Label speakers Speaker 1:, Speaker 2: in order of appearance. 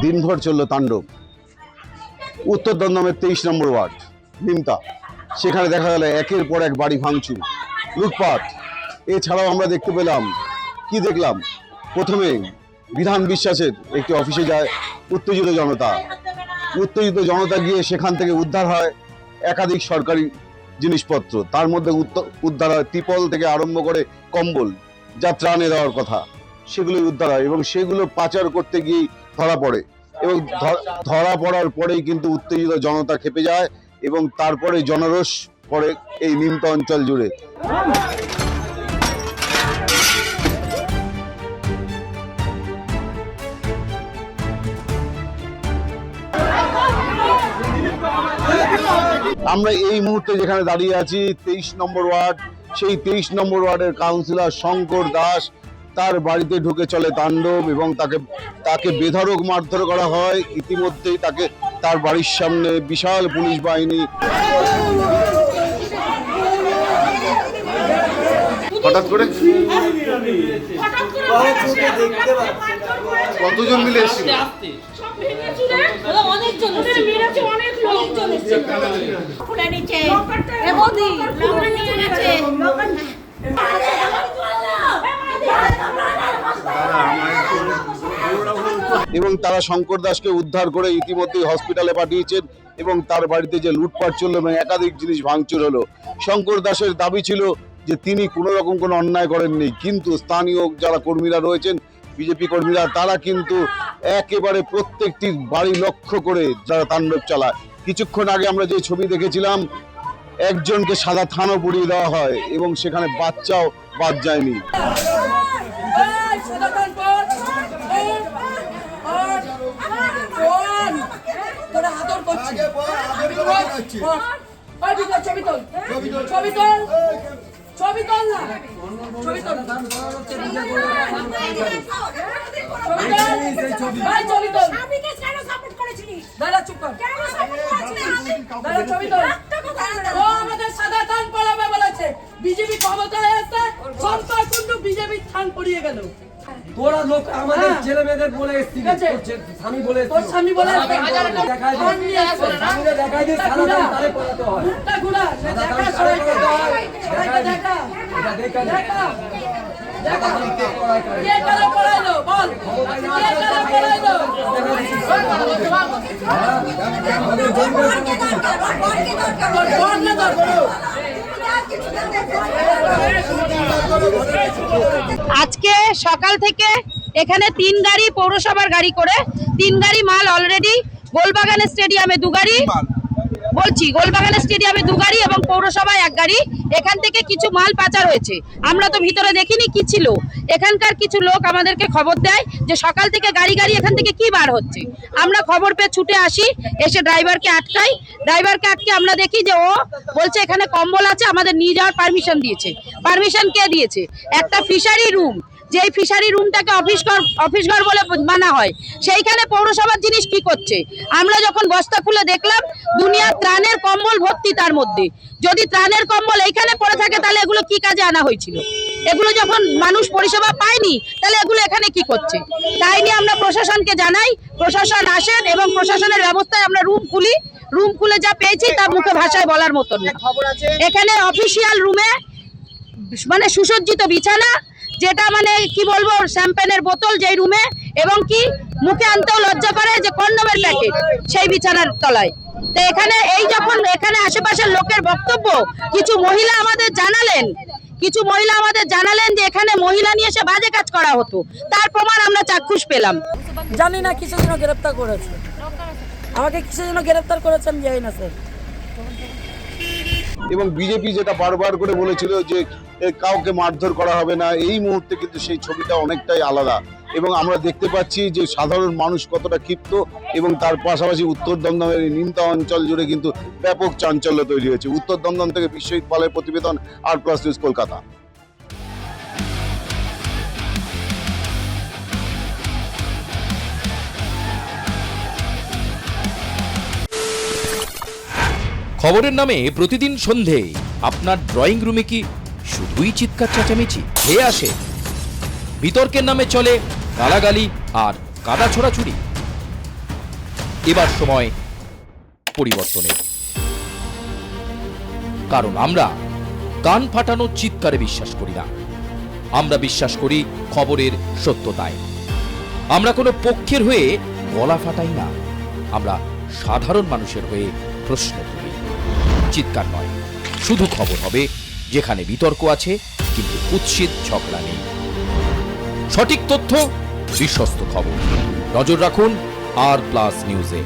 Speaker 1: দিনভর চলল তাণ্ডব। উত্তর দমদমের 23 নম্বর ওয়ার্ড নিমতা, সেখানে দেখা গেল একের পর এক বাড়ি ভাঙচুর, লুটপাট। এছাড়াও আমরা দেখতে পেলাম, কি দেখলাম, প্রথমে বিধান বিশ্বাসের একটি অফিসে যায় উত্তেজিত জনতা গিয়ে সেখান থেকে উদ্ধার হয় একাধিক সরকারি জিনিসপত্র। তার মধ্যে উদ্ধার হয় ত্রিপল থেকে আরম্ভ করে কম্বল, যা ত্রাণে দেওয়ার কথা, সেগুলোই উদ্ধার হয় এবং সেগুলো পাচার করতে গিয়ে ধরা পড়ে। এবং ধরা পড়ার পরেই কিন্তু উত্তেজিত জনতা খেপে যায় এবং তারপরে জনরোষ পড়ে এই নিমতা অঞ্চল জুড়ে। আমরা এই মুহূর্তে যেখানে দাঁড়িয়ে আছি 23 নম্বর ওয়ার্ড, সেই 23 নম্বর ওয়ার্ডের কাউন্সিলর শঙ্কর দাস, তার বাড়িতে ঢুকে চলে তাণ্ডব এবং তাকে বেধড়ক মারধর করা হয়। ইতিমধ্যেই তাকে তার বাড়ির সামনে বিশাল পুলিশ বাহিনী। হঠাৎ করে কতজন মিলে এসেছিল? এবং তারা শঙ্কর দাসকে উদ্ধার করে ইতিমধ্যেই হসপিটালে পাঠিয়েছেন এবং তার বাড়িতে যে লুটপাট চলল এবং একাধিক জিনিস ভাঙচুর হলো। শঙ্কর দাসের দাবি ছিল যে তিনি কোনো রকম কোনো অন্যায় করেননি, কিন্তু স্থানীয় যারা কর্মীরা রয়েছেন, বিজেপি কর্মীরা, তারা কিন্তু একেবারে প্রত্যেকটি বাড়ি লক্ষ্য করে যারা তাণ্ডব চালায়। কিছুক্ষণ আগে আমরা যে ছবি দেখেছিলাম, একজনকে সাদা থানও পরিয়ে দেওয়া হয় এবং সেখানে বাচ্চাও বাদ যায়নি।
Speaker 2: বিজেপি ক্ষমতায় আছে, সরকার কিন্তু বিজেপি থান পড়িয়ে গেল।
Speaker 3: তোরা লোক আমাদের ছেলে মেয়েদের বলে এসেছিস, স্বামী বলে
Speaker 2: তোর স্বামী বলে
Speaker 3: দেখাই দিয়ে সারা দিন তারে পড়াতে হয়।
Speaker 2: দেখা সবাইকে দেখা
Speaker 3: দেখা
Speaker 2: দেখা কে কারা পড়াইলো বল, কে কারা পড়াইলো?
Speaker 4: আজকে সকাল থেকে এখানে 3 গাড়ি পৌরসভার গাড়ি করে 3 গাড়ি মাল অলরেডি গোলবাগান স্টেডিয়ামে 2 গাড়ি, গোলবাগান স্টেডিয়ামে 2 গাড়ি এবং পৌরসভায় 1 গাড়ি। এখান থেকে কিছু মাল পাচার হয়েছে। আমরা তো ভিতরে দেখিনি কি ছিল। এখানকার কিছু লোক আমাদেরকে খবর দেয় যে সকাল থেকে গাড়ি এখান থেকে কি বার হচ্ছে। আমরা খবর পেয়ে ছুটে আসি, এসে ড্রাইভারকে আটকাই। ড্রাইভারকে আটকে আমরা দেখি যে ও বলছে এখানে কম্বল আছে, আমাদের নিয়ে যাওয়ার পারমিশন দিয়েছে। পারমিশন কে দিয়েছে? একটা ফিশারি রুম, যে ফিশারি রুমটাকে অফিস ঘর বলে মানা হয়, সেইখানে পৌরসভার জিনিস কি করছে? আমরা যখন বস্তা খুলে দেখলাম দুনিয়ার ত্রাণের কম্বল ভর্তি, তার মধ্যে যদি ত্রাণের কম্বল এইখানে পড়ে থাকে তাহলে এগুলো কি কাজে আনা হয়েছিল? এগুলো যখন মানুষ পরিষেবা পায়নি তাহলে এগুলো এখানে কি করছে? তাই নিয়ে আমরা প্রশাসনকে জানাই, প্রশাসন আসেন এবং প্রশাসনের ব্যবস্থায় আমরা রুম খুলে যা পেয়েছি তা মুখে ভাষায় বলার মতন না। এখানে অফিসিয়াল রুমে মানে সুসজ্জিত বিছানা, যেটা মানে কি বলবো, শ্যাম্পেনের বোতল যেই রুমে, এবং কি মুখে আনতেও লজ্জা করে যে কন্ডমের প্যাকেট সেই বিছানার তলায়। তো এখানে এই যখন এখানে আশেপাশের লোকের বক্তব্য, কিছু মহিলা আমাদের জানালেন যে এখানে মহিলা নিয়ে এসে বাজে কাজ করা হতো, তার প্রমাণ আমরা চাক্ষুষ পেলাম।
Speaker 2: জানি না কিসের জন্য গ্রেফতার করেছে, আমাকে কিসের জন্য গ্রেফতার করেছে আমি জানি না স্যার।
Speaker 1: এবং বিজেপি যেটা বারবার করে বলেছিল যে কাউকে মারধর করা হবে না, এই মুহূর্তে কিন্তু সেই ছবিটা অনেকটাই আলাদা। এবং আমরা দেখতে পাচ্ছি যে সাধারণ মানুষ কতটা ক্ষিপ্ত, এবং তার পাশাপাশি উত্তর দমদমের এই নিমতা অঞ্চল জুড়ে কিন্তু ব্যাপক চাঞ্চল্য তৈরি হয়েছে। উত্তর দমদম থেকে বিশ্বজিৎ পালের প্রতিবেদন, আর+ নিউজ, কলকাতা।
Speaker 5: খবরের নামে প্রতিদিন সন্ধে আপনার ড্রয়িং রুমে কি শুধুই চিৎকার চেঁচামেচি খেয়ে আসে? বিতর্কের নামে চলে গালাগালি আর কাদা ছোড়াছুড়ি। এবার সময় পরিবর্তনের, কারণ আমরা কান ফাটানো চিৎকারে বিশ্বাস করি না। আমরা বিশ্বাস করি খবরের সত্যতায়। আমরা কোনো পক্ষের হয়ে গলা ফাটাই না, আমরা সাধারণ মানুষের হয়ে প্রশ্ন তুলি। চিৎকার নয়, শুধু খবর হবে যেখানে বিতর্ক আছে কিন্তু কুৎসিত ঝগড়া নেই। সঠিক তথ্য, বিশ্বস্ত খবর। নজর রাখুন আর+ নিউজে।